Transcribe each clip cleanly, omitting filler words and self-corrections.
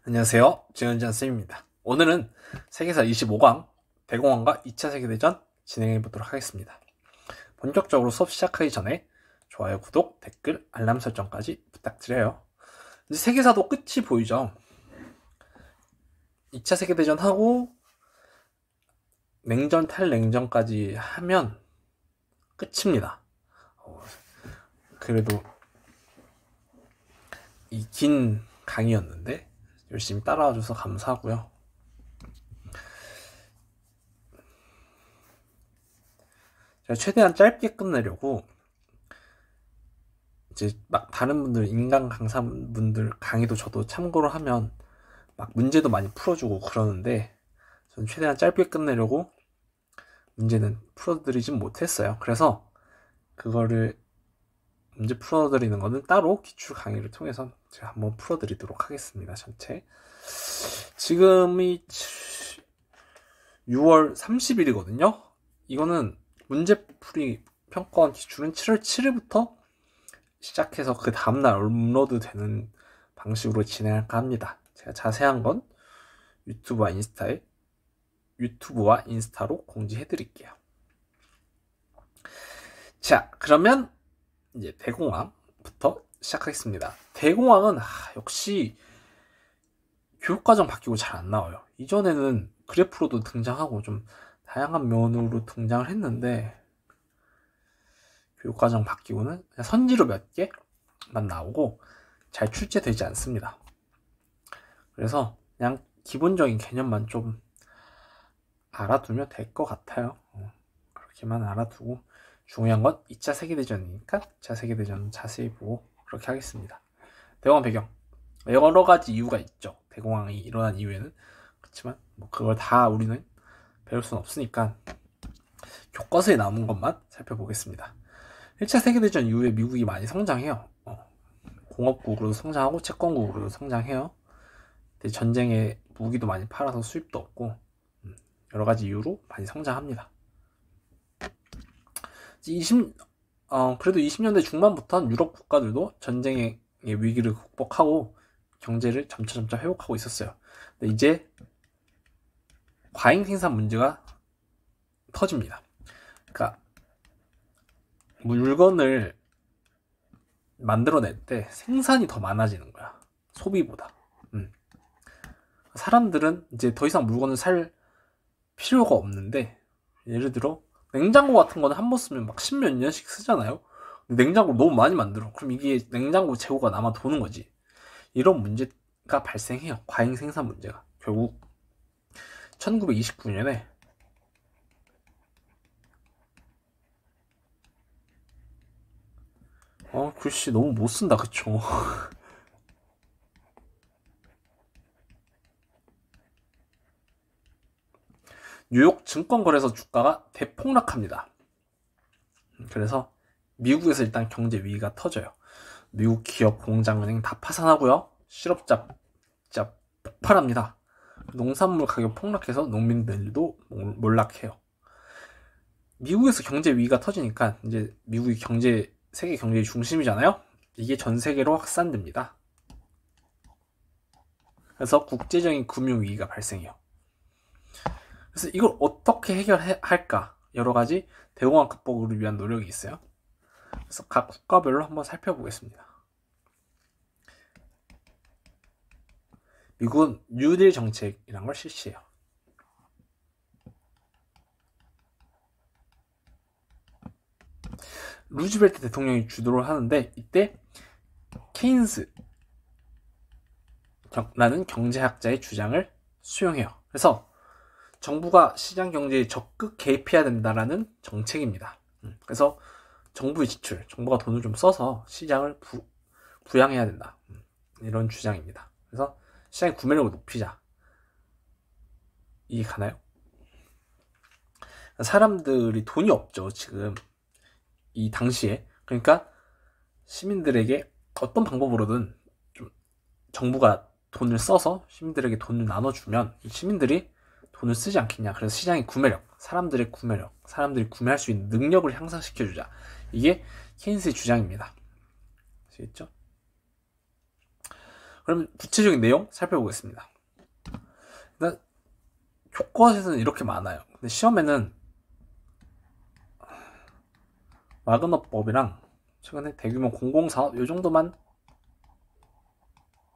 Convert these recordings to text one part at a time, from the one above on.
안녕하세요. 지은지한 쌤입니다. 오늘은 세계사 25강 대공황과 2차 세계대전 진행해 보도록 하겠습니다. 본격적으로 수업 시작하기 전에 좋아요, 구독, 댓글, 알람 설정까지 부탁드려요. 이제 세계사도 끝이 보이죠. 2차 세계대전 하고 냉전, 탈냉전까지 하면 끝입니다. 그래도 이 긴 강의였는데 열심히 따라와줘서 감사하고요. 제가 최대한 짧게 끝내려고 이제 막 다른 분들, 인간 강사분들 강의도 저도 참고를 하면 막 문제도 많이 풀어주고 그러는데 저는 최대한 짧게 끝내려고 문제는 풀어드리진 못했어요. 그래서 그거를 문제 풀어드리는 거는 따로 기출 강의를 통해서 제가 한번 풀어드리도록 하겠습니다. 전체 지금이 6월 30일이거든요 이거는 문제풀이 평가원 기출은 7월 7일부터 시작해서 그 다음날 업로드 되는 방식으로 진행할까 합니다. 제가 자세한 건 유튜브와 인스타로 공지해드릴게요. 자, 그러면 이제 대공황부터 시작하겠습니다. 대공황은 역시 교육과정 바뀌고 잘 안 나와요. 이전에는 그래프로도 등장하고 좀 다양한 면으로 등장을 했는데 교육과정 바뀌고는 그냥 선지로 몇 개만 나오고 잘 출제되지 않습니다. 그래서 그냥 기본적인 개념만 좀 알아두면 될 것 같아요. 그렇게만 알아두고 중요한 건 2차 세계대전이니까 2차 세계대전은 자세히 보고 그렇게 하겠습니다. 대공황 배경 여러 가지 이유가 있죠. 대공황이 일어난 이유에는. 그렇지만 뭐 그걸 다 우리는 배울 수는 없으니까 교과서에 나오는 것만 살펴보겠습니다. 1차 세계대전 이후에 미국이 많이 성장해요. 공업국으로도 성장하고 채권국으로도 성장해요. 근데 전쟁에 무기도 많이 팔아서 수입도 없고 여러 가지 이유로 많이 성장합니다. 그래도 20년대 중반부터는 유럽 국가들도 전쟁의 위기를 극복하고 경제를 점차 회복하고 있었어요. 근데 이제 과잉 생산 문제가 터집니다. 그러니까 물건을 만들어낼 때 생산이 더 많아지는 거야. 소비보다. 사람들은 이제 더 이상 물건을 살 필요가 없는데, 예를 들어 냉장고 같은 거는 한 번 쓰면 막 10몇 년씩 쓰잖아요. 냉장고를 너무 많이 만들어. 그럼 이게 냉장고 재고가 남아 도는 거지. 이런 문제가 발생해요. 과잉 생산 문제가. 결국 1929년에 글씨 너무 못 쓴다, 그쵸? 뉴욕 증권거래소 주가가 대폭락합니다. 그래서 미국에서 일단 경제 위기가 터져요. 미국 기업, 공장, 은행 다 파산하고요. 실업자 진짜 폭발합니다. 농산물 가격 폭락해서 농민들도 몰락해요. 미국에서 경제 위기가 터지니까 이제 미국이 세계 경제의 중심이잖아요. 이게 전 세계로 확산됩니다. 그래서 국제적인 금융 위기가 발생해요. 그래서 이걸 어떻게 해결할까? 여러 가지 대공황 극복을 위한 노력이 있어요. 그래서 각 국가별로 한번 살펴보겠습니다. 미국은 뉴딜 정책이라는 걸 실시해요. 루즈벨트 대통령이 주도를 하는데 이때 케인스라는 경제학자의 주장을 수용해요. 그래서 정부가 시장 경제에 적극 개입해야 된다라는 정책입니다. 그래서 정부의 지출, 정부가 돈을 좀 써서 시장을 부양해야 된다. 이런 주장입니다. 그래서 시장의 구매력을 높이자. 이해 가나요? 사람들이 돈이 없죠, 지금. 이 당시에. 그러니까 시민들에게 어떤 방법으로든 좀 정부가 돈을 써서 시민들에게 돈을 나눠주면 이 시민들이 돈을 쓰지 않겠냐. 그래서 시장의 구매력, 사람들이 구매할 수 있는 능력을 향상시켜주자. 이게 케인스의 주장입니다. 아시겠죠? 그럼 구체적인 내용 살펴보겠습니다. 일단 교과서에서는 이렇게 많아요. 근데 시험에는 와그너법이랑 최근에 대규모 공공사업 이 정도만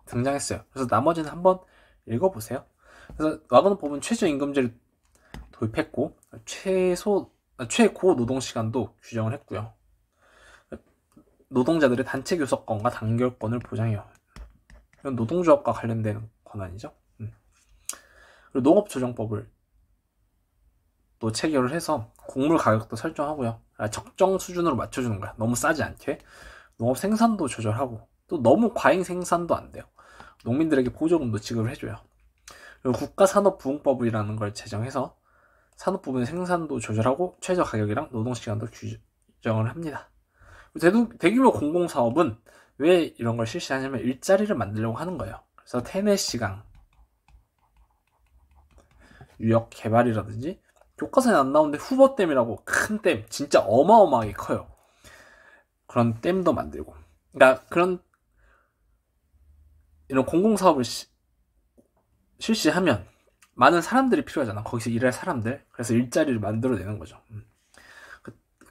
등장했어요. 그래서 나머지는 한번 읽어보세요. 그래서 와그너법은 최저임금제를 도입했고 최고 노동시간도 규정을 했고요. 노동자들의 단체 교섭권과 단결권을 보장해요. 이건 노동조합과 관련된 권한이죠. 그리고 농업조정법을 또 체결을 해서 곡물 가격도 설정하고요. 적정 수준으로 맞춰주는 거야. 너무 싸지 않게. 농업 생산도 조절하고 또 너무 과잉 생산도 안 돼요. 농민들에게 보조금도 지급을 해줘요. 그리고 국가산업부흥법이라는 걸 제정해서 산업 부분의 생산도 조절하고 최저 가격이랑 노동시간도 규정을 합니다. 대규모 공공사업은 왜 이런 걸 실시하냐면 일자리를 만들려고 하는 거예요. 그래서 테네시강, 유역 개발이라든지 교과서에 안 나오는데 후보댐이라고 큰 댐, 진짜 어마어마하게 커요. 그런 댐도 만들고, 그러니까 이런 공공사업을 실시하면 많은 사람들이 필요하잖아. 거기서 일할 사람들. 그래서 일자리를 만들어내는 거죠.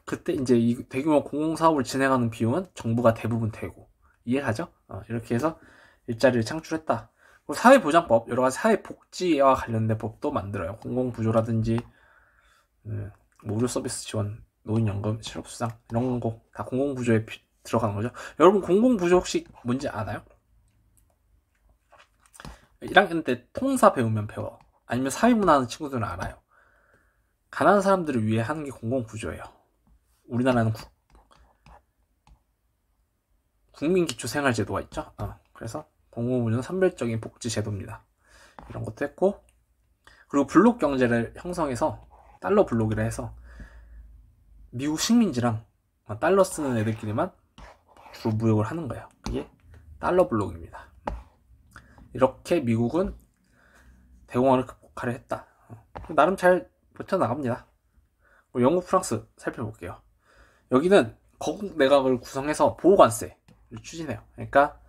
그때 이제 이 대규모 공공사업을 진행하는 비용은 정부가 대부분 대고, 이해하죠? 이렇게 해서 일자리를 창출했다. 그리고 사회보장법, 여러 가지 사회복지와 관련된 법도 만들어요. 공공부조라든지 의료서비스 지원, 노인연금, 실업수당 이런 거 다 공공부조에 들어가는 거죠. 여러분 공공부조 혹시 뭔지 아나요? 1학년 때 통사 배우면 배워. 아니면 사회문화 하는 친구들은 알아요. 가난한 사람들을 위해 하는 게 공공부조예요. 우리나라는 국민기초생활제도가 있죠. 그래서 공공부조는 선별적인 복지제도입니다. 이런 것도 했고, 그리고 블록 경제를 형성해서 달러 블록이라 해서 미국 식민지랑 달러 쓰는 애들끼리만 주로 무역을 하는 거예요. 그게 달러 블록입니다. 이렇게 미국은 대공황을 극복하려 했다. 나름 잘 버텨나갑니다. 영국, 프랑스 살펴볼게요. 여기는 거국 내각을 구성해서 보호관세를 추진해요. 그러니까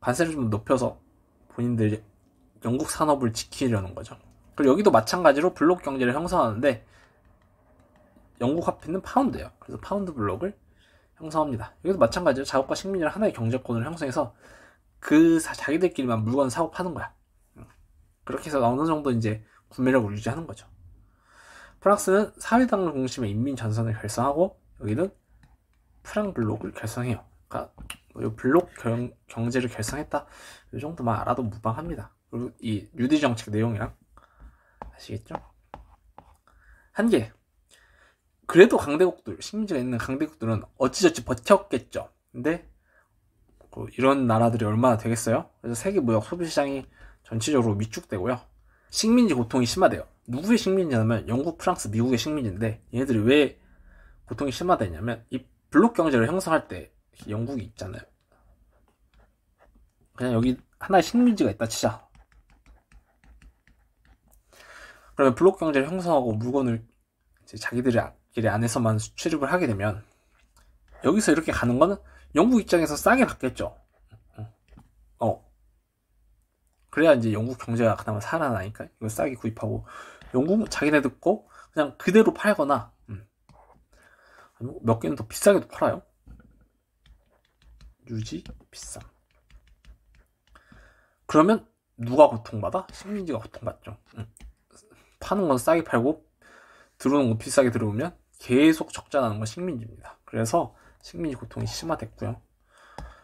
관세를 좀 높여서 본인들 영국 산업을 지키려는 거죠. 그리고 여기도 마찬가지로 블록 경제를 형성하는데 영국 화폐는 파운드예요. 그래서 파운드 블록을 형성합니다. 여기도 마찬가지로 자국과 식민지를 하나의 경제권을 형성해서 자기들끼리만 물건 사고 파는 거야. 그렇게 해서 어느 정도 이제 구매력을 유지하는 거죠. 프랑스는 사회당을 중심의 인민 전선을 결성하고 여기는 프랑 블록을 결성해요. 그러니까 블록 경제를 결성했다. 이 정도만 알아도 무방합니다. 그리고 이 뉴딜 정책 내용이랑 아시겠죠? 한계. 그래도 강대국들, 식민지가 있는 강대국들은 어찌저찌 버텼겠죠. 근데 이런 나라들이 얼마나 되겠어요? 그래서 세계 무역 소비시장이 전체적으로 위축되고요. 식민지 고통이 심화돼요. 누구의 식민지냐면 영국, 프랑스, 미국의 식민지인데 얘네들이 왜 고통이 심화되냐면 이 블록 경제를 형성할 때 영국이 있잖아요. 그냥 여기 하나의 식민지가 있다 치자. 그러면 블록 경제를 형성하고 물건을 이제 자기들끼리 안에서만 수출입을 하게 되면 여기서 이렇게 가는 거는 영국 입장에서 싸게 받겠죠. 그래야 이제 영국 경제가 그나마 살아나니까 이걸 싸게 구입하고 영국 자기네들 거 그냥 그대로 팔거나 몇 개는 더 비싸게도 팔아요. 유지 비쌈. 그러면 누가 고통받아? 식민지가 고통받죠. 파는 건 싸게 팔고 들어오는 건 비싸게 들어오면 계속 적자 나는 건 식민지입니다. 그래서 식민지 고통이 심화됐고요.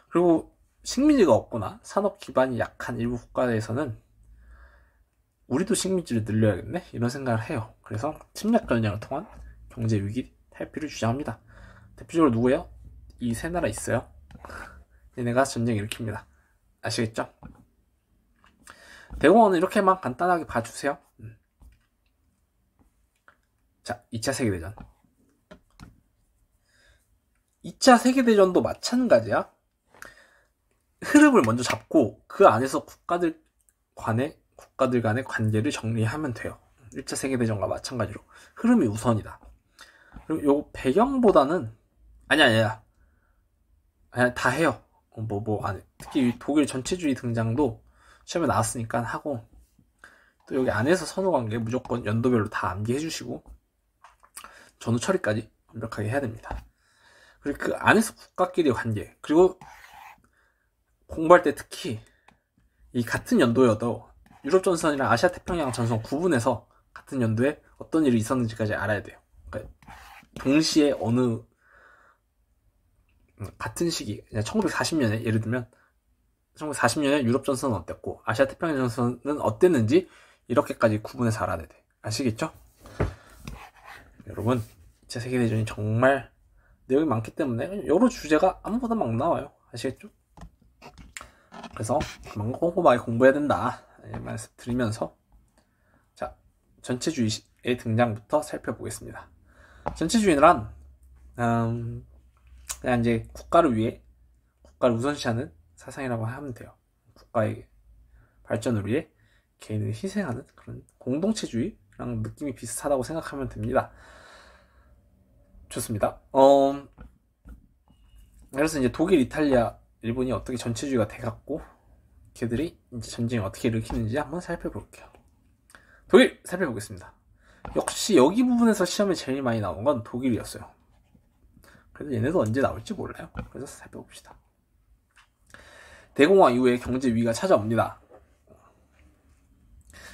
그리고 식민지가 없거나 산업 기반이 약한 일부 국가에서는 우리도 식민지를 늘려야겠네? 이런 생각을 해요. 그래서 침략 전쟁을 통한 경제 위기 탈피를 주장합니다. 대표적으로 누구예요? 이 세 나라 있어요. 얘네가 전쟁 일으킵니다. 아시겠죠? 대공원은 이렇게만 간단하게 봐주세요. 자, 2차 세계대전. 2차 세계대전도 마찬가지야. 흐름을 먼저 잡고 그 안에서 국가들 간의 관계를 정리하면 돼요. 1차 세계대전과 마찬가지로 흐름이 우선이다. 그리고 요 배경보다는 아니야 그냥 다 해요. 특히 독일 전체주의 등장도 시험에 나왔으니까 하고, 또 여기 안에서 선후관계 무조건 연도별로 다 암기해 주시고 전후 처리까지 완벽하게 해야 됩니다. 그리고 그 안에서 국가끼리의 관계, 그리고 공부할 때 특히 이 같은 연도여도 유럽 전선이랑 아시아 태평양 전선 구분해서 같은 연도에 어떤 일이 있었는지까지 알아야 돼요. 그러니까 동시에 어느 같은 시기, 1940년에 예를 들면 1940년에 유럽 전선은 어땠고 아시아 태평양 전선은 어땠는지 이렇게까지 구분해서 알아야 돼. 아시겠죠? 여러분, 2차 세계대전이 정말 내용이 많기 때문에 여러 주제가 아무거나 막 나와요. 아시겠죠? 그래서 꼼꼼하게 공부해야 된다 말씀 드리면서, 자, 전체주의의 등장부터 살펴보겠습니다. 전체주의란 그냥 이제 국가를 우선시하는 사상이라고 하면 돼요. 국가의 발전을 위해 개인을 희생하는 그런 공동체주의랑 느낌이 비슷하다고 생각하면 됩니다. 좋습니다. 그래서 이제 독일, 이탈리아, 일본이 어떻게 전체주의가 돼갖고 걔들이 이제 전쟁을 어떻게 일으키는지 한번 살펴볼게요. 독일 살펴보겠습니다. 역시 여기 부분에서 시험에 제일 많이 나온 건 독일이었어요. 그래서 얘네도 언제 나올지 몰라요. 그래서 살펴봅시다. 대공황 이후에 경제 위기가 찾아옵니다.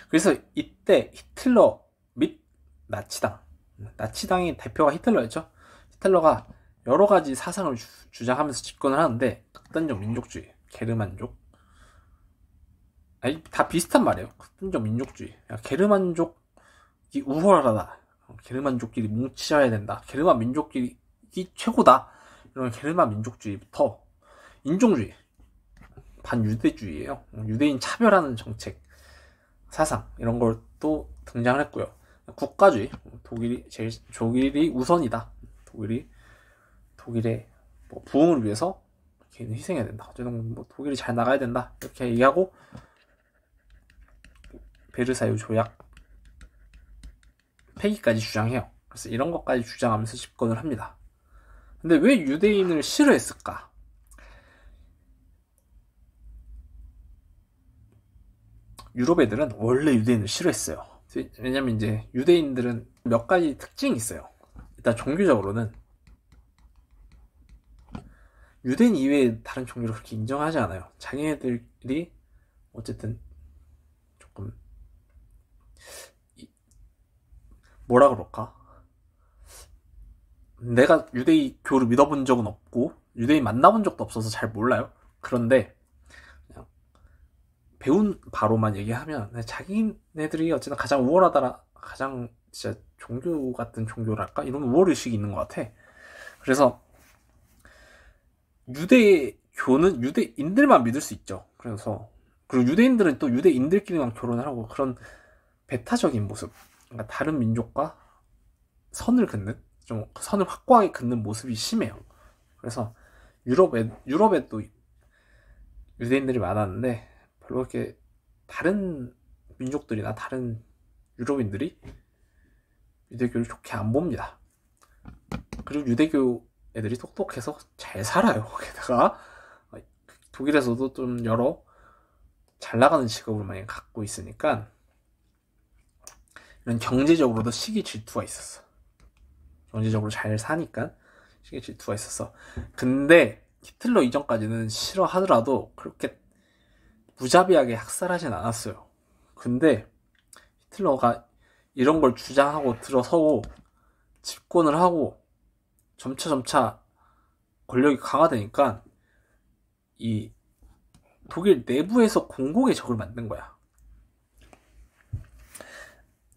그래서 이때 히틀러 및 나치당의 대표가 히틀러였죠. 히틀러가 여러 가지 사상을 주장하면서 집권을 하는데, 극단적 민족주의, 게르만족, 다 비슷한 말이에요. 극단적 민족주의, 게르만족이 우월하다, 게르만족끼리 뭉쳐야 된다, 게르만 민족끼리 최고다, 이런 게르만 민족주의부터 인종주의, 반유대주의예요. 유대인 차별하는 정책, 사상, 이런 걸 또 등장을 했고요. 국가주의, 독일이 우선이다. 독일의 부흥을 위해서 개인을 희생해야 된다. 어쨌든 독일이 잘 나가야 된다. 이렇게 얘기하고, 베르사유 조약 폐기까지 주장해요. 그래서 이런 것까지 주장하면서 집권을 합니다. 근데 왜 유대인을 싫어했을까? 유럽 애들은 원래 유대인을 싫어했어요. 왜냐면 이제 유대인들은 몇 가지 특징이 있어요. 일단 종교적으로는 유대인 이외의 다른 종교를 그렇게 인정하지 않아요. 자기네들이 어쨌든 조금 뭐라 그럴까? 내가 유대교를 믿어본 적은 없고 유대인 만나본 적도 없어서 잘 몰라요. 그런데 그냥 배운 바로만 얘기하면 자기네들이 어쨌든 가장 우월하다, 가장 진짜 종교 같은 종교랄까? 이런 우월의식이 있는 것 같아. 그래서 유대교는 유대인들만 믿을 수 있죠. 그리고 유대인들은 또 유대인들끼리만 결혼을 하고, 그런 배타적인 모습, 그러니까 다른 민족과 선을 긋는, 좀 선을 확고하게 긋는 모습이 심해요. 그래서 유럽에 또 유대인들이 많았는데 별로 그렇게 다른 민족들이나 다른 유럽인들이 유대교를 좋게 안 봅니다. 그리고 유대교 애들이 똑똑해서 잘 살아요. 게다가 독일에서도 좀 여러 잘 나가는 직업을 많이 갖고 있으니까 이런 경제적으로도 시기 질투가 있었어. 경제적으로 잘 사니까 시기 질투가 있었어. 근데 히틀러 이전까지는 싫어하더라도 그렇게 무자비하게 학살하진 않았어요. 근데 히틀러가 이런 걸 주장하고 들어서고 집권을 하고 점차 권력이 강화되니까 이 독일 내부에서 공공의 적을 만든 거야.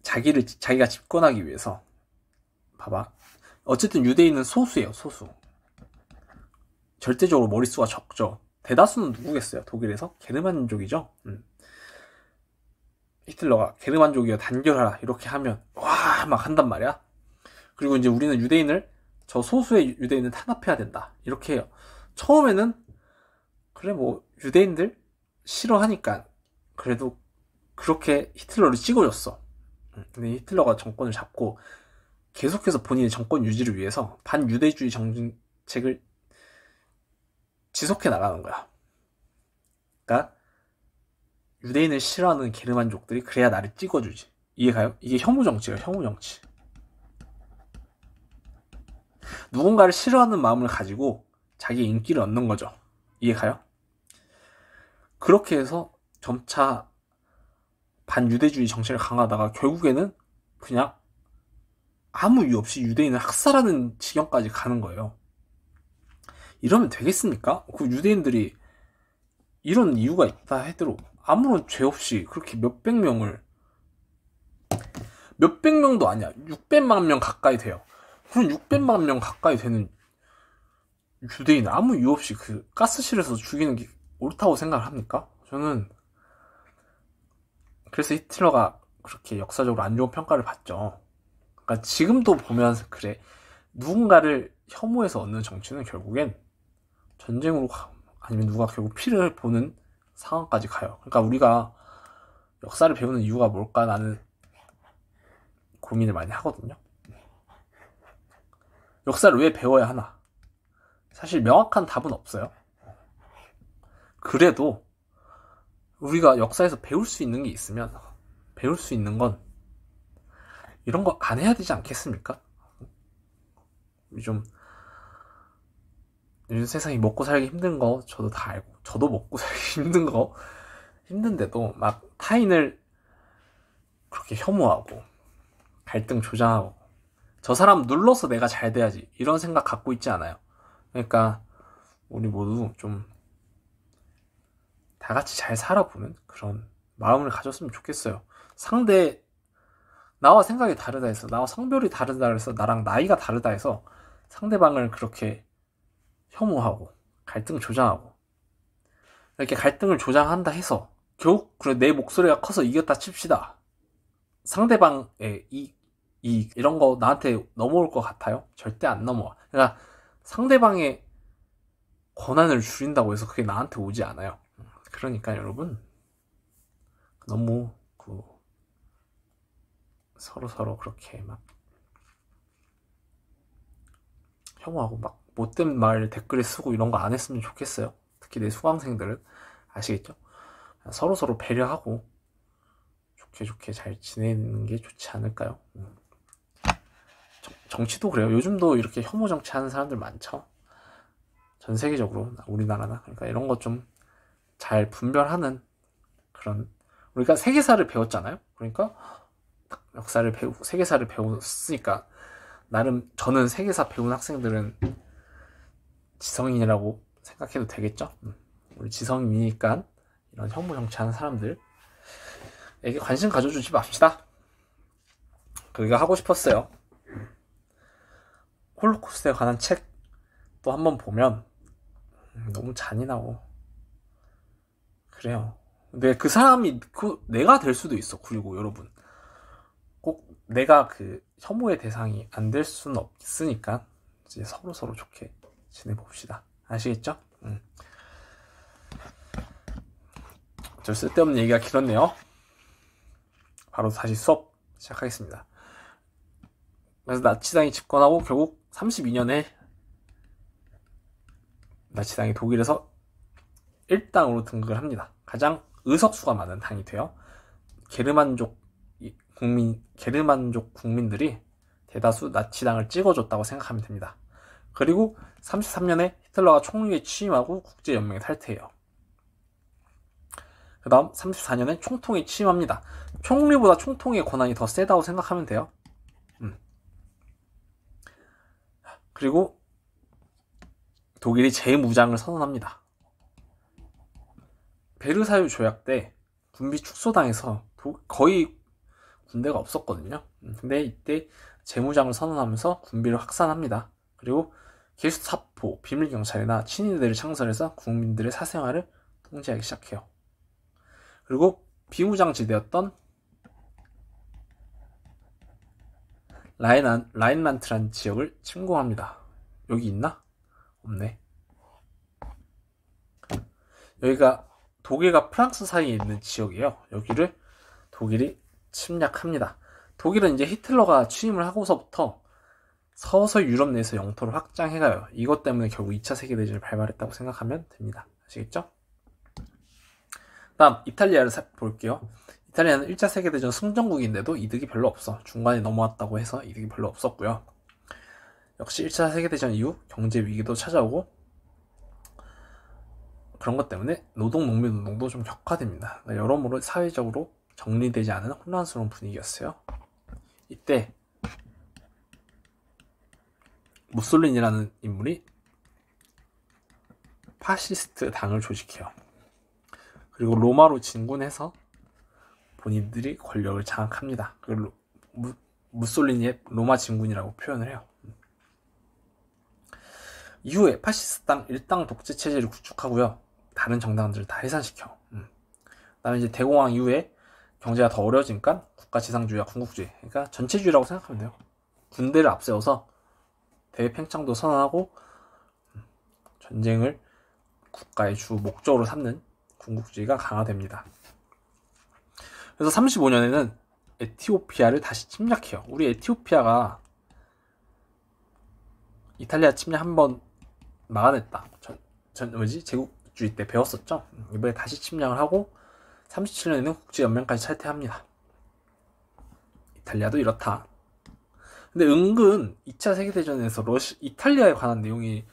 자기가 집권하기 위해서. 봐봐. 어쨌든 유대인은 소수예요, 소수. 절대적으로 머릿수가 적죠. 대다수는 누구겠어요, 독일에서? 게르만족이죠. 히틀러가 게르만족이여 단결하라 이렇게 하면 와 막 한단 말이야. 그리고 이제 우리는 저 소수의 유대인을 탄압해야 된다 이렇게 해요. 처음에는 그래 뭐 유대인들 싫어하니까 그래도 그렇게 히틀러를 찍어줬어. 근데 히틀러가 정권을 잡고 계속해서 본인의 정권 유지를 위해서 반유대주의 정책을 지속해 나가는 거야. 그러니까 유대인을 싫어하는 게르만족들이 그래야 나를 찍어주지. 이해가요? 이게 혐오 정치예요. 혐오 정치. 누군가를 싫어하는 마음을 가지고 자기 인기를 얻는 거죠. 이해가요? 그렇게 해서 점차 반유대주의 정책을 강화하다가 결국에는 그냥 아무 이유 없이 유대인을 학살하는 지경까지 가는 거예요. 이러면 되겠습니까? 그 유대인들이 이런 이유가 있다 해도 아무런 죄 없이 그렇게 몇백 명도 아니야. 600만 명 가까이 돼요. 그런 600만 명 가까이 되는 유대인을 아무 이유 없이 그 가스실에서 죽이는 게 옳다고 생각을 합니까? 저는 그래서 히틀러가 그렇게 역사적으로 안 좋은 평가를 받죠. 그러니까 지금도 보면 그래. 누군가를 혐오해서 얻는 정치는 결국엔 전쟁으로 아니면 누가 결국 피를 보는 상황까지 가요. 그러니까 우리가 역사를 배우는 이유가 뭘까 나는 고민을 많이 하거든요. 역사를 왜 배워야 하나? 사실 명확한 답은 없어요. 그래도 우리가 역사에서 배울 수 있는 게 있으면 배울 수 있는 건 이런 거 안 해야 되지 않겠습니까? 요즘 세상이 먹고 살기 힘든 거 저도 다 알고, 저도 먹고 살기 힘든 거 힘든데도 막 타인을 그렇게 혐오하고 갈등 조장하고 저 사람 눌러서 내가 잘 돼야지 이런 생각 갖고 있지 않아요. 그러니까 우리 모두 좀 다 같이 잘 살아보는 그런 마음을 가졌으면 좋겠어요. 나와 생각이 다르다 해서, 나와 성별이 다르다 해서, 나랑 나이가 다르다 해서 상대방을 그렇게 혐오하고 갈등 조장하고 이렇게 갈등을 조장한다 해서 결국 그래 내 목소리가 커서 이겼다 칩시다. 상대방의 이런 거 나한테 넘어올 것 같아요? 절대 안 넘어와. 그러니까 상대방의 권한을 줄인다고 해서 그게 나한테 오지 않아요. 그러니까 여러분 너무 서로 그렇게 막 혐오하고 막 못된 말 댓글에 쓰고 이런 거 안 했으면 좋겠어요. 특히 내 수강생들은 아시겠죠? 서로 배려하고 좋게 잘 지내는 게 좋지 않을까요? 정치도 그래요. 요즘도 이렇게 혐오 정치하는 사람들 많죠. 전 세계적으로 우리나라나. 그러니까 이런 거 좀 잘 분별하는 그런, 우리가 세계사를 배웠잖아요. 그러니까 역사를 배우고 세계사를 배웠으니까 나름 저는 세계사 배운 학생들은 지성인이라고 생각해도 되겠죠. 우리 지성인이니까 이런 혐오 정치하는 사람들에게 관심 가져주지 맙시다. 그게 하고 싶었어요. 홀로코스트에 관한 책 또 한번 보면 너무 잔인하고 그래요. 근데 그 사람이 내가 될 수도 있어. 그리고 여러분 꼭 내가 그 혐오의 대상이 안 될 수는 없으니까 이제 서로 좋게 지내봅시다. 아시겠죠? 저 쓸데없는 얘기가 길었네요. 바로 다시 수업 시작하겠습니다. 그래서 나치당이 집권하고 결국 32년에 나치당이 독일에서 1당으로 등극을 합니다. 가장 의석수가 많은 당이 돼요. 게르만족 국민들이 대다수 나치당을 찍어줬다고 생각하면 됩니다. 그리고 33년에 히틀러가 총리에 취임하고 국제연맹에 탈퇴해요. 그 다음 34년에 총통에 취임합니다. 총리보다 총통의 권한이 더 세다고 생각하면 돼요. 그리고 독일이 재무장을 선언합니다. 베르사유 조약 때 군비 축소당해서 거의 군대가 없었거든요. 근데 이때 재무장을 선언하면서 군비를 확산합니다. 그리고 게스타포, 비밀경찰이나 친위대를 창설해서 국민들의 사생활을 통제하기 시작해요. 그리고 비무장지대였던 라인란트라는 지역을 침공합니다. 여기 있나? 없네. 여기가 독일과 프랑스 사이에 있는 지역이에요. 여기를 독일이 침략합니다. 독일은 이제 히틀러가 취임을 하고서부터 서서히 유럽 내에서 영토를 확장해가요. 이것 때문에 결국 2차 세계대전을 발발했다고 생각하면 됩니다. 아시겠죠? 다음 이탈리아를 볼게요. 이탈리아는 1차 세계대전 승전국인데도 이득이 별로 없어. 중간에 넘어왔다고 해서 이득이 별로 없었고요. 역시 1차 세계대전 이후 경제 위기도 찾아오고 그런 것 때문에 노동 농민 운동도 좀 격화됩니다. 여러모로 사회적으로 정리되지 않은 혼란스러운 분위기였어요. 이때 무솔리니라는 인물이 파시스트 당을 조직해요. 그리고 로마로 진군해서 본인들이 권력을 장악합니다. 그걸 무솔리니의 로마 진군이라고 표현을 해요. 이후에 파시스트당 일당 독재 체제를 구축하고요. 다른 정당들을 다 해산시켜. 그다음에 이제 대공황 이후에 경제가 더 어려워지니까 국가 지상주의와 군국주의, 그러니까 전체주의라고 생각하면 돼요. 군대를 앞세워서 대외 팽창도 선언하고 전쟁을 국가의 주 목적으로 삼는 군국주의가 강화됩니다. 그래서 35년에는 에티오피아를 다시 침략해요. 우리 에티오피아가 이탈리아 침략 한번 막아냈다. 제국주의 때 배웠었죠. 이번에 다시 침략을 하고 37년에는 국제연맹까지 탈퇴합니다. 이탈리아도 이렇다. 근데 은근 2차 세계대전에서 이탈리아에 관한 내용이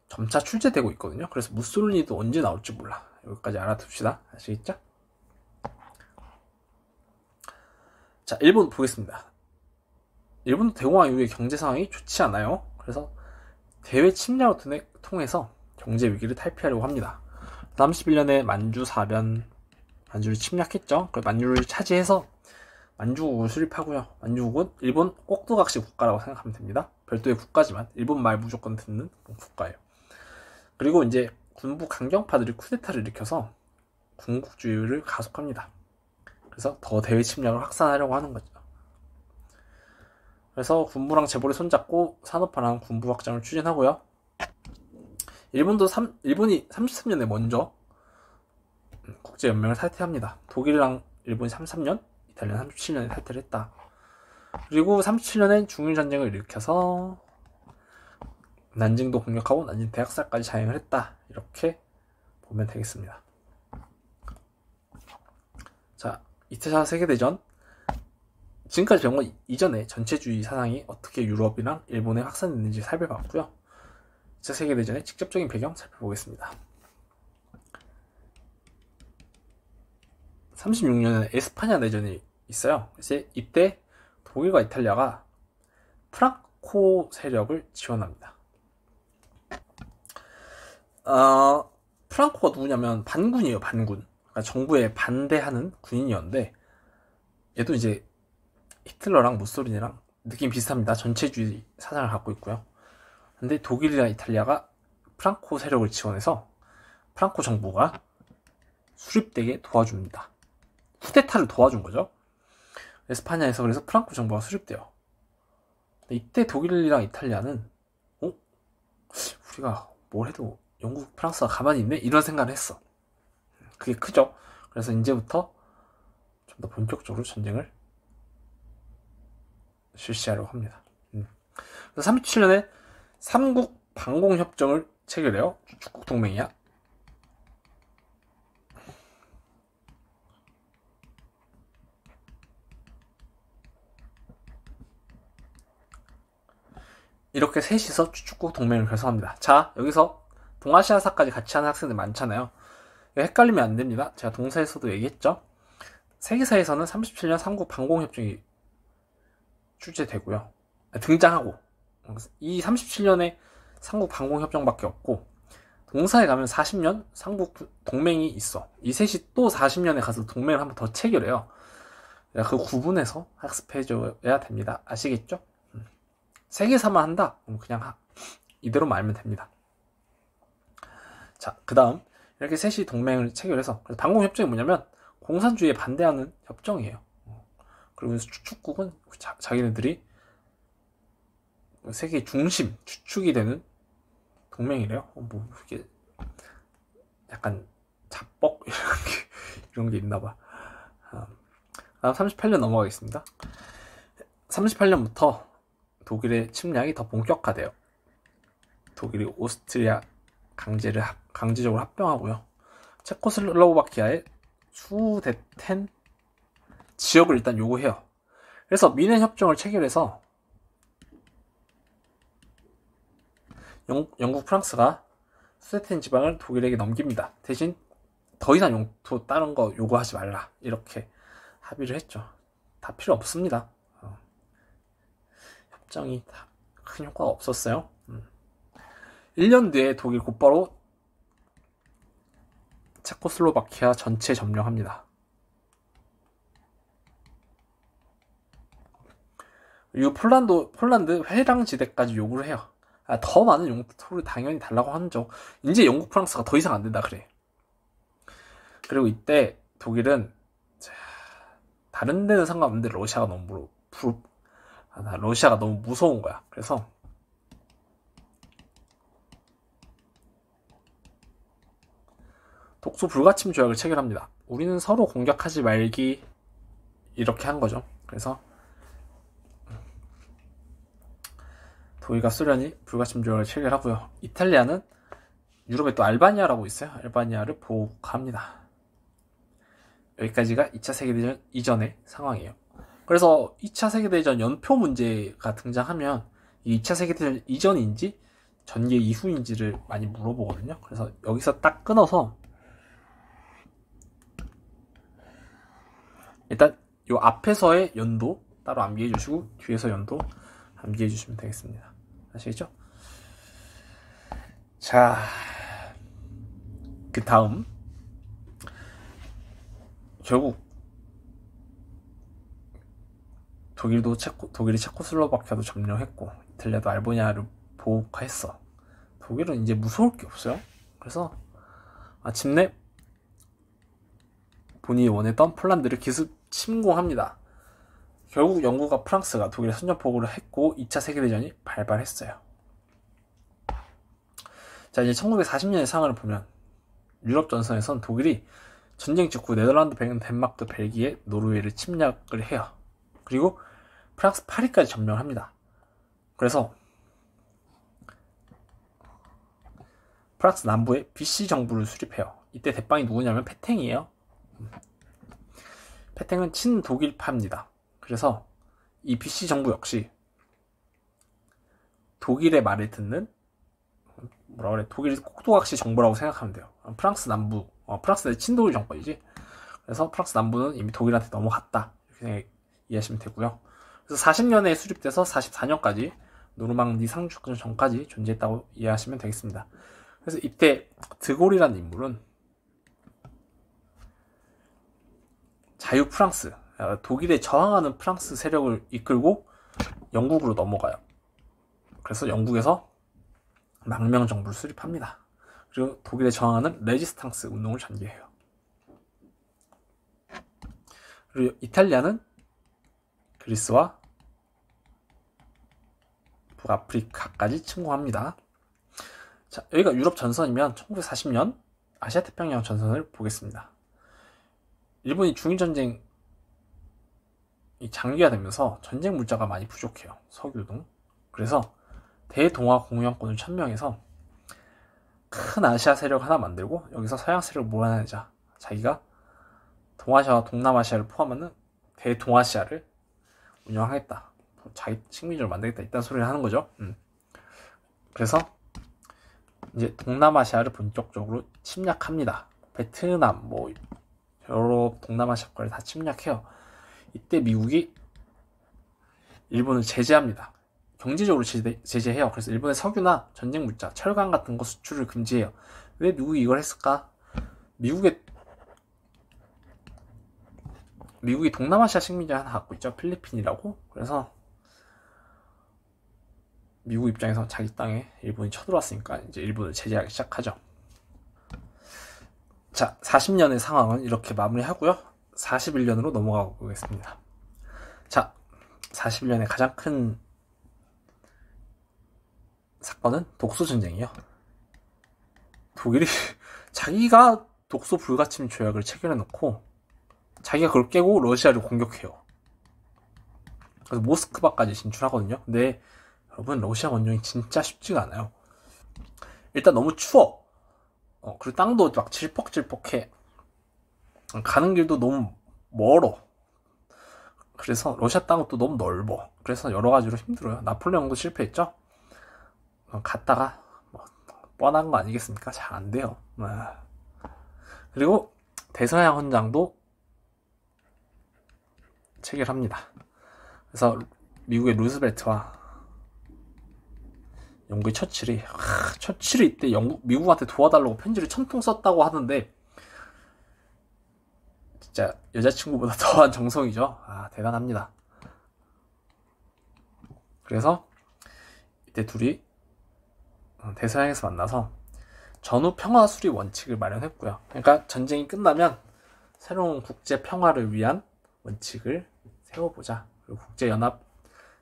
점차 출제되고 있거든요. 그래서 무솔리니도 언제 나올지 몰라. 여기까지 알아둡시다. 아시겠죠? 자, 일본 보겠습니다. 일본도 대공황 이후에 경제 상황이 좋지 않아요. 그래서 대외 침략을 통해서 경제 위기를 탈피하려고 합니다. 31년에 만주 사변, 만주를 침략했죠. 그 만주를 차지해서 만주국을 수립하고요. 만주국은 일본 꼭두각시 국가라고 생각하면 됩니다. 별도의 국가지만 일본 말 무조건 듣는 국가예요. 그리고 이제 군부 강경파들이 쿠데타를 일으켜서 군국주의를 가속합니다. 그래서 더 대외 침략을 확산하려고 하는 거죠. 그래서 군부랑 재벌이 손잡고 산업화랑 군부 확장을 추진하고요. 일본이 33년에 먼저 국제연맹을 탈퇴합니다. 독일이랑 일본이 33년, 이탈리아는 37년에 탈퇴를 했다. 그리고 37년엔 중일전쟁을 일으켜서 난징도 공격하고 난징 대학살까지 자행을 했다. 이렇게 보면 되겠습니다. 자, 2차 세계대전. 지금까지 배운 건 이전에 전체주의 사상이 어떻게 유럽이랑 일본에 확산됐는지 살펴봤고요. 2차 세계대전의 직접적인 배경 살펴보겠습니다. 36년에는 에스파냐 내전이 있어요. 이때 독일과 이탈리아가 프랑코 세력을 지원합니다. 프랑코가 누구냐면 반군이에요. 반군. 그러니까 정부에 반대하는 군인이었는데 얘도 이제 히틀러랑 무솔리니랑 느낌 비슷합니다. 전체주의 사상을 갖고 있고요. 근데 독일이나 이탈리아가 프랑코 세력을 지원해서 프랑코 정부가 수립되게 도와줍니다. 쿠데타를 도와준 거죠. 에스파냐에서. 그래서 프랑코 정부가 수립돼요. 이때 독일이랑 이탈리아는 우리가 뭘 해도 영국, 프랑스가 가만히 있네? 이런 생각을 했어. 그게 크죠. 그래서 이제부터 좀 더 본격적으로 전쟁을 실시하려고 합니다. 그래서 37년에 삼국 방공협정을 체결해요. 축국 동맹이야. 이렇게 셋이서 축국 동맹을 결성합니다. 자, 여기서 동아시아사까지 같이 하는 학생들 많잖아요. 헷갈리면 안 됩니다. 제가 동사에서도 얘기했죠. 세계사에서는 37년 삼국 방공협정이 출제되고요. 등장하고, 이 37년에 삼국 방공협정밖에 없고, 동사에 가면 40년 삼국 동맹이 있어. 이 셋이 또 40년에 가서 동맹을 한 번 더 체결해요. 그 구분해서 학습해줘야 됩니다. 아시겠죠? 세계사만 한다? 그럼 그냥 이대로만 알면 됩니다. 자, 그 다음 이렇게 셋이 동맹을 체결해서, 방공협정이 뭐냐면 공산주의에 반대하는 협정이에요. 그리고 축국은 자기네들이 세계 중심, 주축이 되는 동맹이래요. 뭐 이게 약간 자뻑 이런 게 있나봐. 다음 38년 넘어가겠습니다. 38년부터 독일의 침략이 더 본격화돼요. 독일이 오스트리아 강제적으로 합병하고요. 체코슬로바키아의 수데텐 지역을 일단 요구해요. 그래서 미넨 협정을 체결해서 영국, 프랑스가 수데텐 지방을 독일에게 넘깁니다. 대신 더 이상 영토 다른 거 요구하지 말라, 이렇게 합의를 했죠. 다 필요 없습니다. 협정이 다 큰 효과가 없었어요. 1년 뒤에 독일 곧바로 체코슬로바키아 전체 점령합니다. 그리고 폴란드 회랑지대까지 요구를 해요. 더 많은 영토를 당연히 달라고 하죠. 이제 영국, 프랑스가 더 이상 안 된다 그래. 그리고 이때 독일은 다른 데는 상관없는데 러시아가 너무 무서운 거야. 그래서 독소 불가침 조약을 체결합니다. 우리는 서로 공격하지 말기, 이렇게 한 거죠. 그래서 독일과 소련이 불가침 조약을 체결하고요. 이탈리아는 유럽에 또 알바니아라고 있어요. 알바니아를 보호합니다. 여기까지가 2차 세계대전 이전의 상황이에요. 그래서 2차 세계대전 연표 문제가 등장하면 이 2차 세계대전 이전인지 전개 이후인지를 많이 물어보거든요. 그래서 여기서 딱 끊어서 일단 요 앞에서의 연도 따로 암기해 주시고 뒤에서 연도 암기해 주시면 되겠습니다. 아시겠죠? 자, 그 다음 결국 독일이 체코슬로바키아도 점령했고 이탈리아도 알바니아를 보호했어. 독일은 이제 무서울 게 없어요. 그래서 마침내 본인이 원했던 폴란드를 기습 침공합니다. 결국 영국과 프랑스가 독일에 선전포고를 했고 2차 세계대전이 발발했어요. 자, 이제 1940년의 상황을 보면 유럽 전선에선 독일이 전쟁 직후 네덜란드, 덴마크, 벨기에, 노르웨이를 침략을 해요. 그리고 프랑스 파리까지 점령을 합니다. 그래서 프랑스 남부에 비시 정부를 수립해요. 이때 대빵이 누구냐면 페탱이에요. 페탱은 친독일파입니다. 그래서 이 비시 정부 역시 독일의 말을 듣는 독일 꼭두각시 정부라고 생각하면 돼요. 프랑스 남부, 프랑스의 친독일 정권이지. 그래서 프랑스 남부는 이미 독일한테 넘어갔다, 이렇게 이해하시면 되고요. 그래서 40년에 수립돼서 44년까지 노르망디 상륙전 전까지 존재했다고 이해하시면 되겠습니다. 그래서 이때 드골이라는 인물은 자유 프랑스, 독일에 저항하는 프랑스 세력을 이끌고 영국으로 넘어가요. 그래서 영국에서 망명 정부를 수립합니다. 그리고 독일에 저항하는 레지스탕스 운동을 전개해요. 그리고 이탈리아는 그리스와 북아프리카까지 침공합니다. 자, 여기가 유럽 전선이면 1940년 아시아 태평양 전선을 보겠습니다. 일본이 중일전쟁이 장기화되면서 전쟁 물자가 많이 부족해요. 석유 등. 그래서 대동아 공영권을 천명해서 큰 아시아 세력 하나 만들고 여기서 서양 세력을 몰아내자. 자기가 동아시아와 동남아시아를 포함하는 대동아시아를 운영하겠다. 자기 식민지를 만들겠다. 이딴 소리를 하는 거죠. 그래서 이제 동남아시아를 본격적으로 침략합니다. 베트남, 여러 동남아시아 국가를 다 침략해요. 이때 미국이 일본을 제재합니다. 경제적으로 제재해요. 그래서 일본의 석유나 전쟁 물자, 철강 같은 거 수출을 금지해요. 왜 미국이 이걸 했을까? 미국이 동남아시아 식민지를 하나 갖고 있죠. 필리핀이라고. 그래서 미국 입장에서 자기 땅에 일본이 쳐들어왔으니까 이제 일본을 제재하기 시작하죠. 자, 40년의 상황은 이렇게 마무리하고요. 41년으로 넘어가 보겠습니다. 자, 41년의 가장 큰 사건은 독소전쟁이에요. 독일이 자기가 독소 불가침 조약을 체결해놓고 자기가 그걸 깨고 러시아를 공격해요. 그래서 모스크바까지 진출하거든요. 근데 여러분, 러시아 원정이 진짜 쉽지가 않아요. 일단 너무 추워. 그리고 땅도 막 질퍽질퍽해. 가는 길도 너무 멀어. 그래서 러시아 땅은 또 너무 넓어. 그래서 여러 가지로 힘들어요. 나폴레옹도 실패했죠. 갔다가 뻔한 거 아니겠습니까? 잘 안 돼요. 그리고 대서양 헌장도 체결합니다. 그래서 미국의 루즈벨트와 영국의 처칠이 이때 미국한테 도와달라고 편지를 1000통 썼다고 하는데 진짜 여자친구보다 더한 정성이죠. 대단합니다. 그래서 이때 둘이 대서양에서 만나서 전후 평화 수립 원칙을 마련했고요. 그러니까 전쟁이 끝나면 새로운 국제 평화를 위한 원칙을 세워보자. 그리고 국제연합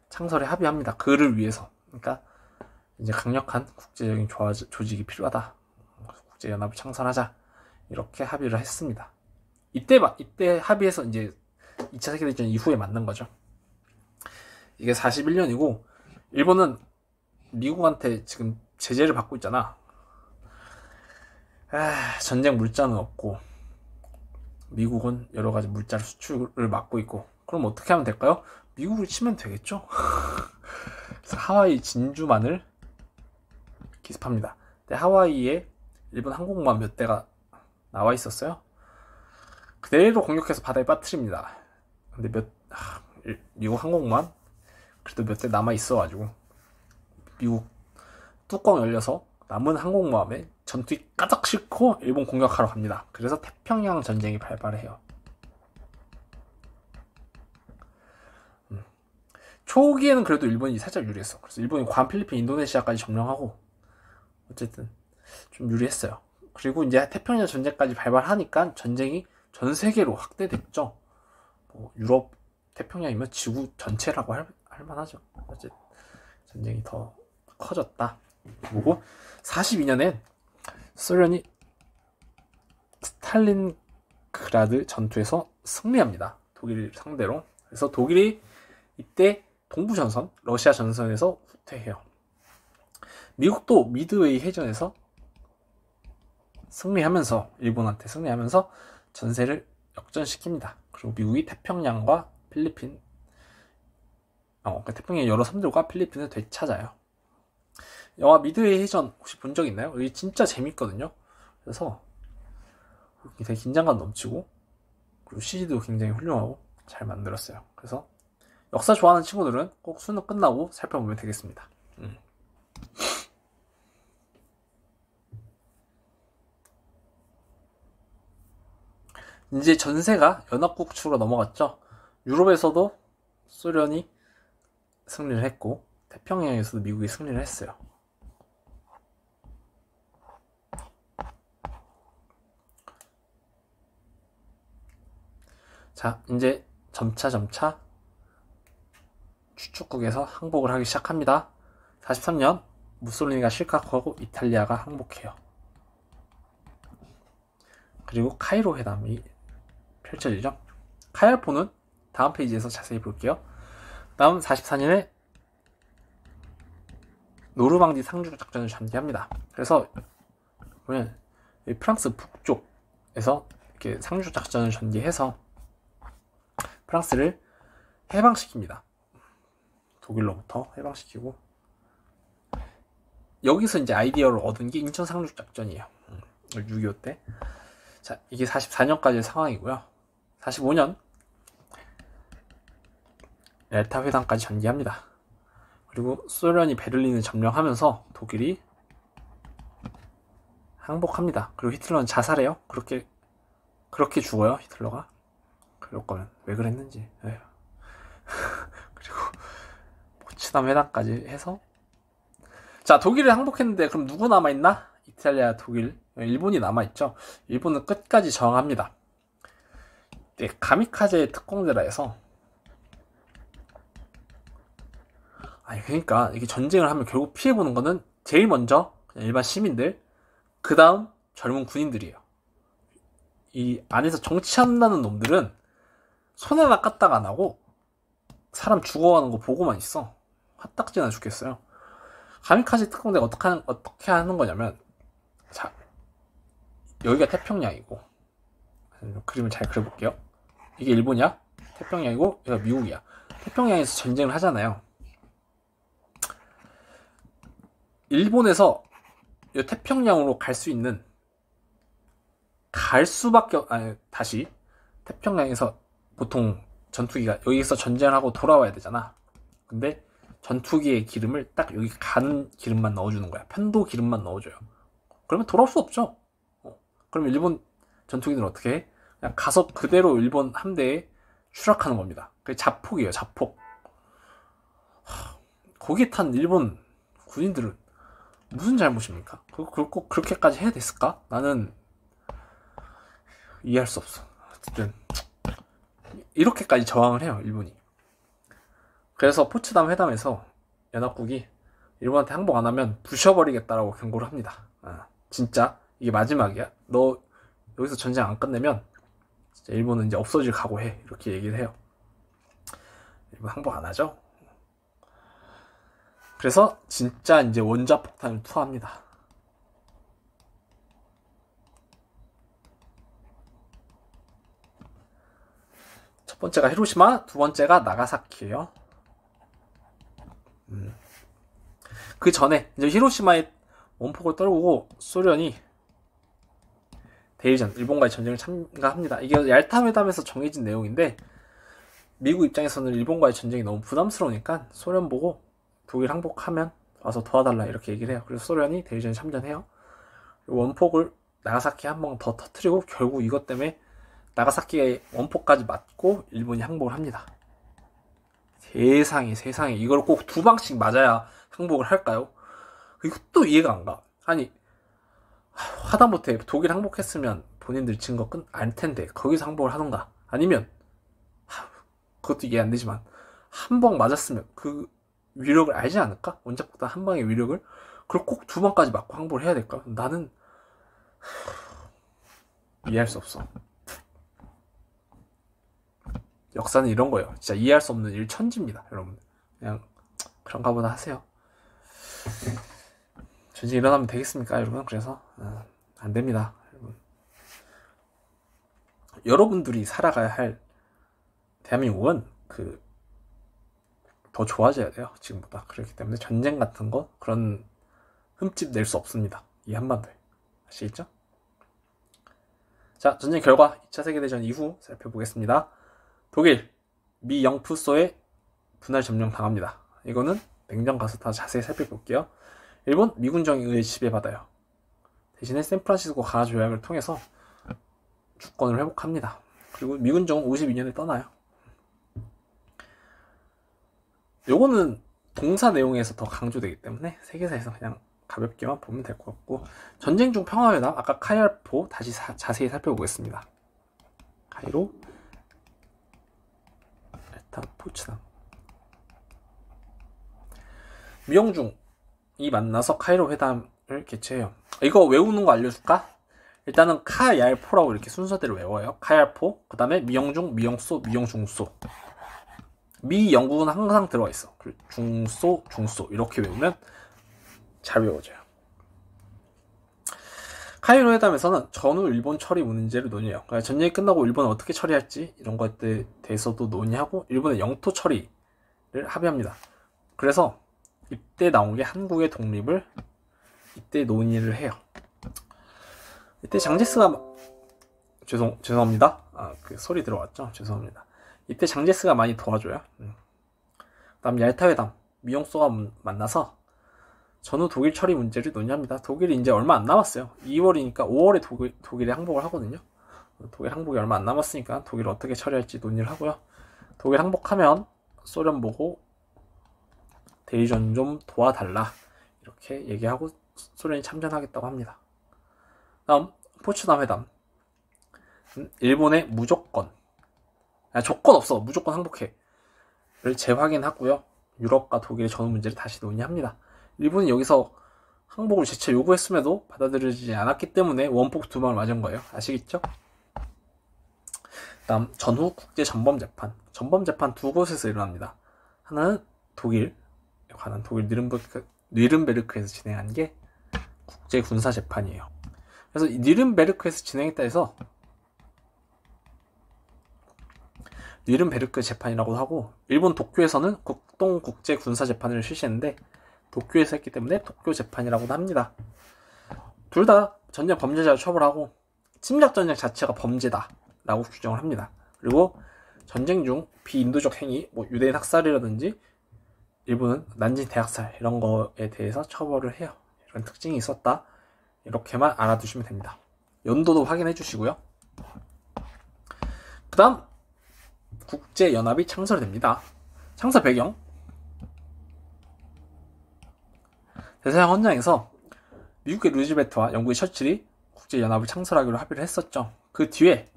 창설에 합의합니다. 그를 위해서. 그러니까 이제 강력한 국제적인 조직이 필요하다. 국제연합을 창설하자. 이렇게 합의를 했습니다. 이때 합의해서 이제 2차 세계대전 이후에 만난 거죠. 이게 41년이고 일본은 미국한테 지금 제재를 받고 있잖아. 전쟁 물자는 없고 미국은 여러 가지 물자 수출을 막고 있고, 그럼 어떻게 하면 될까요? 미국을 치면 되겠죠. 그래서 하와이 진주만을 기습합니다. 근데 하와이에 일본 항공모함 몇 대가 나와 있었어요. 그대로 공격해서 바다에 빠뜨립니다. 근데 미국 항공모함 그래도 몇 대 남아 있어가지고 미국 뚜껑 열려서 남은 항공모함에 전투기 까닥 싣고 일본 공격하러 갑니다. 그래서 태평양 전쟁이 발발해요. 초기에는 그래도 일본이 살짝 유리했어. 그래서 일본이 괌, 필리핀, 인도네시아까지 점령하고 어쨌든 좀 유리했어요. 그리고 이제 태평양 전쟁까지 발발하니까 전쟁이 전 세계로 확대됐죠. 유럽, 태평양이면 지구 전체라고 할 만하죠. 어쨌든 전쟁이 더 커졌다. 그리고 42년엔 소련이 스탈린그라드 전투에서 승리합니다. 독일 상대로. 그래서 독일이 이때 동부전선, 러시아 전선에서 후퇴해요. 미국도 미드웨이 해전에서 승리하면서, 일본한테 승리하면서 전세를 역전시킵니다. 그리고 미국이 태평양과 필리핀, 태평양 여러 섬들과 필리핀을 되찾아요. 영화 미드웨이 해전 혹시 본 적 있나요? 이게 진짜 재밌거든요. 그래서 되게 긴장감 넘치고, 그리고 CG도 굉장히 훌륭하고 잘 만들었어요. 그래서 역사 좋아하는 친구들은 꼭 수능 끝나고 살펴보면 되겠습니다. 이제 전세가 연합국 측으로 넘어갔죠. 유럽에서도 소련이 승리를 했고 태평양에서도 미국이 승리를 했어요. 자, 이제 점차 추축국에서 항복을 하기 시작합니다. 43년 무솔리니가 실격하고 이탈리아가 항복해요. 그리고 카이로 회담이 펼쳐지죠. 카이알포는 다음 페이지에서 자세히 볼게요. 다음 44년에 노르망디 상륙 작전을 전개합니다. 그래서 보면 프랑스 북쪽에서 이렇게 상륙 작전을 전개해서 프랑스를 해방시킵니다. 독일로부터 해방시키고, 여기서 이제 아이디어를 얻은 게 인천 상륙 작전이에요. 6.25 때. 자, 이게 44년까지의 상황이고요. 45년 얄타 회담까지 전개합니다. 그리고 소련이 베를린을 점령하면서 독일이 항복합니다. 그리고 히틀러는 자살해요. 그렇게 죽어요, 히틀러가. 그럴 거면 왜 그랬는지. 그리고 포츠담 회담까지 해서, 자, 독일을 항복했는데 그럼 누구 남아있나? 이탈리아, 독일, 일본이 남아있죠. 일본은 끝까지 저항합니다. 네, 가미카제 특공대라 해서, 그러니까 이게 전쟁을 하면 결국 피해보는 거는 제일 먼저 그냥 일반 시민들, 그 다음 젊은 군인들이에요. 이 안에서 정치한다는 놈들은 손 하나 까딱 안 하고 사람 죽어가는 거 보고만 있어. 화딱지나 죽겠어요. 가미카제 특공대가 어떻게 하는 거냐면, 자, 여기가 태평양이고, 그림을 잘 그려볼게요. 이게 일본이야? 태평양이고, 여기가 미국이야. 태평양에서 전쟁을 하잖아요. 일본에서 이 태평양으로 갈 수밖에, 다시, 태평양에서 보통 전투기가 여기서 전쟁을 하고 돌아와야 되잖아. 근데 전투기의 기름을 딱 여기 가는 기름만 넣어주는 거야. 편도 기름만 넣어줘요. 그러면 돌아올 수 없죠. 그럼 일본 전투기들은 어떻게 해? 그냥 가서 그대로 일본 함대에 추락하는 겁니다. 그게 자폭이에요, 자폭. 거기에 탄 일본 군인들은 무슨 잘못입니까? 그걸 꼭 그렇게까지 해야 됐을까? 나는 이해할 수 없어. 어쨌든 이렇게까지 저항을 해요, 일본이. 그래서 포츠담 회담에서 연합국이 일본한테 항복 안 하면 부셔버리겠다라고 경고를 합니다. 진짜 이게 마지막이야. 너 여기서 전쟁 안 끝내면 진짜 일본은 이제 없어질 각오해. 이렇게 얘기를 해요. 일본 항복 안 하죠? 그래서 진짜 이제 원자폭탄을 투하합니다. 첫 번째가 히로시마, 두 번째가 나가사키예요. 그 전에 이제 히로시마에 원폭을 떨구고 소련이 대일전, 일본과의 전쟁을 참가합니다. 이게 얄타 회담에서 정해진 내용인데 미국 입장에서는 일본과의 전쟁이 너무 부담스러우니까 소련 보고 독일 항복하면 와서 도와달라 이렇게 얘기를 해요. 그래서 소련이 대일전에 참전해요. 원폭을 나가사키에 한 번 더 터뜨리고 결국 이것 때문에 나가사키에 원폭까지 맞고 일본이 항복을 합니다. 세상에 이걸 꼭 두 방씩 맞아야 항복을 할까요? 이것도 이해가 안 가. 아니 하다못해 독일 항복했으면 본인들 증거 알 텐데 거기서 항복을 하던가 아니면 그것도 이해 안 되지만 한 방 맞았으면 그 위력을 알지 않을까? 원자폭탄 한 방의 위력을 그걸 꼭 두 방까지 맞고 항복을 해야 될까? 나는 이해할 수 없어. 역사는 이런 거예요. 진짜 이해할 수 없는 일천지입니다, 여러분. 그냥 그런가 보다 하세요. 전쟁 일어나면 되겠습니까, 여러분? 그래서 안 됩니다, 여러분. 여러분들이 살아가야 할 대한민국은 더 좋아져야 돼요, 지금보다. 그렇기 때문에 전쟁 같은 거 그런 흠집 낼 수 없습니다, 이 한반도에. 아시겠죠? 자, 전쟁 결과 2차 세계대전 이후 살펴보겠습니다. 독일, 미 영푸소에 분할 점령 당합니다. 이거는 냉전 가서 다 자세히 살펴볼게요. 일본, 미군정에 의해 지배받아요. 대신에 샌프란시스코 강화 조약을 통해서 주권을 회복합니다. 그리고 미군정은 52년에 떠나요. 요거는 동사 내용에서 더 강조되기 때문에 세계사에서 그냥 가볍게만 보면 될 것 같고, 전쟁 중 평화회담, 아까 카이알포 다시 자세히 살펴보겠습니다. 카이로, 일단 포츠담. 미영중이 만나서 카이로 회담을 개최해요. 이거 외우는 거 알려줄까? 일단은 카얄포라고 이렇게 순서대로 외워요. 카얄포, 그 다음에 미영중, 미영소, 미영중소. 미 영국은 항상 들어가 있어. 중소, 중소 이렇게 외우면 잘 외워져요. 카이로 회담에서는 전후 일본 처리 문제를 논의해요. 그러니까 전쟁이 끝나고 일본은 어떻게 처리할지 이런 것에 대해서도 논의하고 일본의 영토 처리를 합의합니다. 그래서 이때 나온 게 한국의 독립을 이때 논의를 해요. 이때 장제스가 죄송합니다. 그 소리 들어왔죠? 죄송합니다. 이때 장제스가 많이 도와줘요. 그다음 얄타 회담, 미용소가 만나서 전후 독일 처리 문제를 논의합니다. 독일이 이제 얼마 안 남았어요. 2월이니까 5월에 독일에 항복을 하거든요. 독일 항복이 얼마 안 남았으니까 독일 어떻게 처리할지 논의를 하고요. 독일 항복하면 소련 보고 대리전 좀 도와달라 이렇게 얘기하고 소련이 참전하겠다고 합니다. 다음 포츠담 회담. 일본의 무조건 조건 없어, 무조건 항복해 를 재확인하고요. 유럽과 독일의 전후 문제를 다시 논의합니다. 일본이 여기서 항복을 재차 요구했음에도 받아들여지지 않았기 때문에 원폭 두 방을 맞은 거예요. 아시겠죠? 다음 전후 국제전범재판. 전범재판 두 곳에서 일어납니다. 하나는 독일에 관한 독일 뉘른베르크에서 진행한 게 국제군사재판이에요. 그래서 이 뉘른베르크에서 진행했다 해서 뉘른베르크 재판이라고 하고, 일본 도쿄에서는 국동국제군사재판을 실시했는데 도쿄에서 했기 때문에 도쿄재판이라고도 합니다. 둘 다 전쟁 범죄자를 처벌하고 침략전쟁 자체가 범죄다 라고 규정을 합니다. 그리고 전쟁 중 비인도적 행위, 유대인 학살이라든지 일본은 난징 대학살 이런 거에 대해서 처벌을 해요. 이런 특징이 있었다, 이렇게만 알아두시면 됩니다. 연도도 확인해 주시고요. 그 다음 국제연합이 창설됩니다. 창설 배경, 대서양 헌장에서 미국의 루즈벨트와 영국의 처칠이 국제연합을 창설하기로 합의를 했었죠. 그 뒤에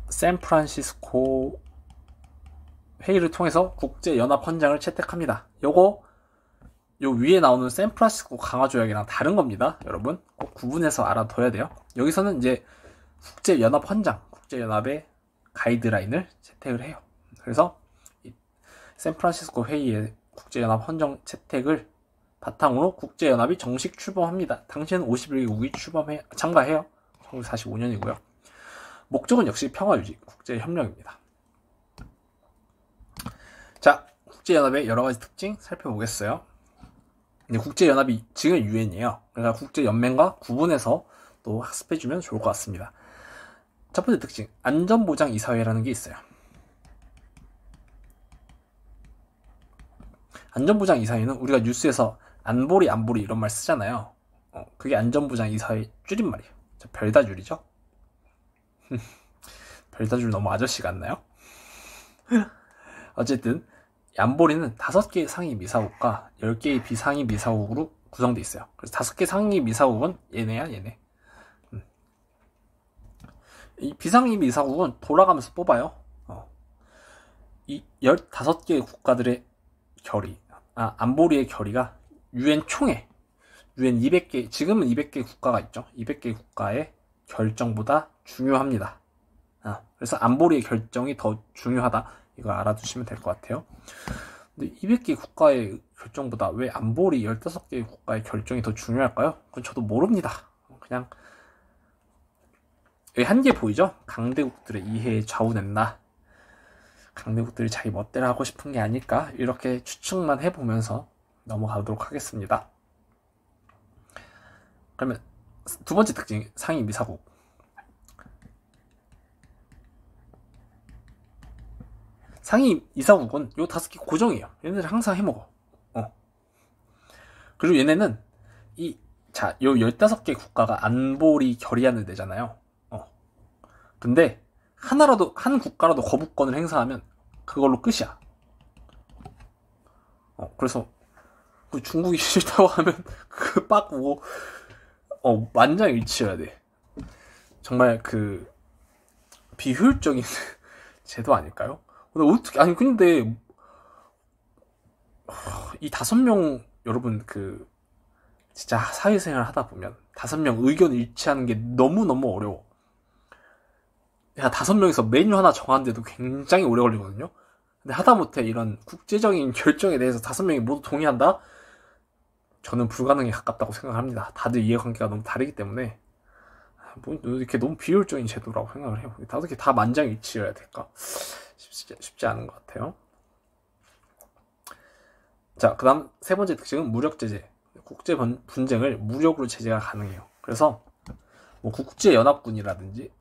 샌프란시스코 회의를 통해서 국제연합 헌장을 채택합니다. 요 위에 나오는 샌프란시스코 강화조약이랑 다른 겁니다. 여러분 꼭 구분해서 알아둬야 돼요. 여기서는 이제 국제연합 헌장, 국제연합의 가이드라인을 채택을 해요. 그래서 이 샌프란시스코 회의의 국제연합 헌정 채택을 바탕으로 국제연합이 정식 출범합니다. 당시에는 51개국이 참가해요. 1945년이고요. 목적은 역시 평화유지, 국제협력입니다. 자, 국제연합의 여러가지 특징 살펴보겠어요. 근데 국제연합이 지금 유엔이에요. 그러니까 국제연맹과 구분해서 또 학습해주면 좋을 것 같습니다. 첫 번째 특징, 안전보장이사회라는 게 있어요. 안전보장이사회는 우리가 뉴스에서 안보리 이런 말 쓰잖아요. 그게 안전보장이사회 줄임말이에요. 별다줄이죠. 별다줄 너무 아저씨 같나요? 어쨌든 안보리는 5개의 상위 미사국과 10개의 비상위 미사국으로 구성되어 있어요. 그래서 5개 상위 미사국은 얘네. 이 비상위 미사국은 돌아가면서 뽑아요. 이 15개의 국가들의 안보리의 결의가 UN 총회, UN 200개, 지금은 200개 국가가 있죠. 200개 국가의 결정보다 중요합니다. 그래서 안보리의 결정이 더 중요하다, 이거 알아두시면 될 것 같아요. 근데 200개 국가의 결정보다 왜 안보리 15개 국가의 결정이 더 중요할까요? 그건 저도 모릅니다. 그냥 여기 한 개 보이죠? 강대국들의 이해에 좌우된다. 강대국들이 자기 멋대로 하고 싶은 게 아닐까? 이렇게 추측만 해보면서 넘어가도록 하겠습니다. 그러면 두 번째 특징, 상위 미사국. 상위 이사국은 요 5개 고정이에요. 얘네들 항상 해먹어. 그리고 얘네는 요 15개 국가가 안보리 결의안을 내잖아요. 근데 한 국가라도 거부권을 행사하면 그걸로 끝이야. 그래서 중국이 싫다고 하면 그 빠꾸고 만장일치여야 돼. 정말 그 비효율적인 제도 아닐까요? 근데 이 5명, 여러분 진짜 사회생활 하다 보면 5명 의견 일치하는 게 너무너무 어려워. 5명이서 메뉴 하나 정하는데도 굉장히 오래 걸리거든요. 근데 하다못해 이런 국제적인 결정에 대해서 5명이 모두 동의한다? 저는 불가능에 가깝다고 생각합니다. 다들 이해관계가 너무 다르기 때문에 이렇게 너무 비효율적인 제도라고 생각을 해요. 5개 다 만장일치여야 될까? 쉽지 않은 것 같아요. 자, 그 다음 세 번째 특징은 무력제재. 국제 분쟁을 무력으로 제재가 가능해요. 그래서 국제연합군이라든지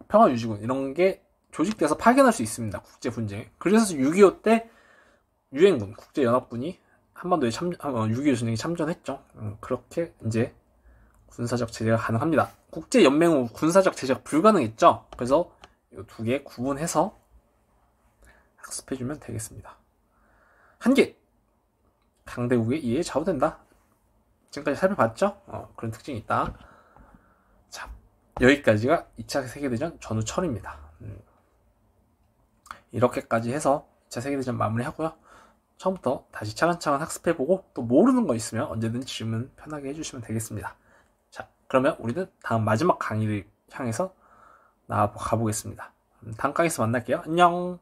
평화유지군 이런 게 조직돼서 파견할 수 있습니다. 국제 분쟁에. 그래서 6.25 때 유엔군, 국제연합군이 한반도에 6.25 전쟁에 참전했죠. 그렇게 이제 군사적 제재가 가능합니다. 국제연맹 후 군사적 제재가 불가능했죠. 그래서 이 2개 구분해서 학습해주면 되겠습니다. 1개, 강대국의 이해에 좌우된다. 지금까지 살펴봤죠? 그런 특징이 있다. 자, 여기까지가 2차 세계대전 전후철입니다. 이렇게까지 해서 2차 세계대전 마무리하고요. 처음부터 다시 차근차근 학습해보고 또 모르는 거 있으면 언제든 질문 편하게 해주시면 되겠습니다. 자, 그러면 우리는 다음 마지막 강의를 향해서 나아가 보겠습니다. 다음 강의에서 만날게요. 안녕.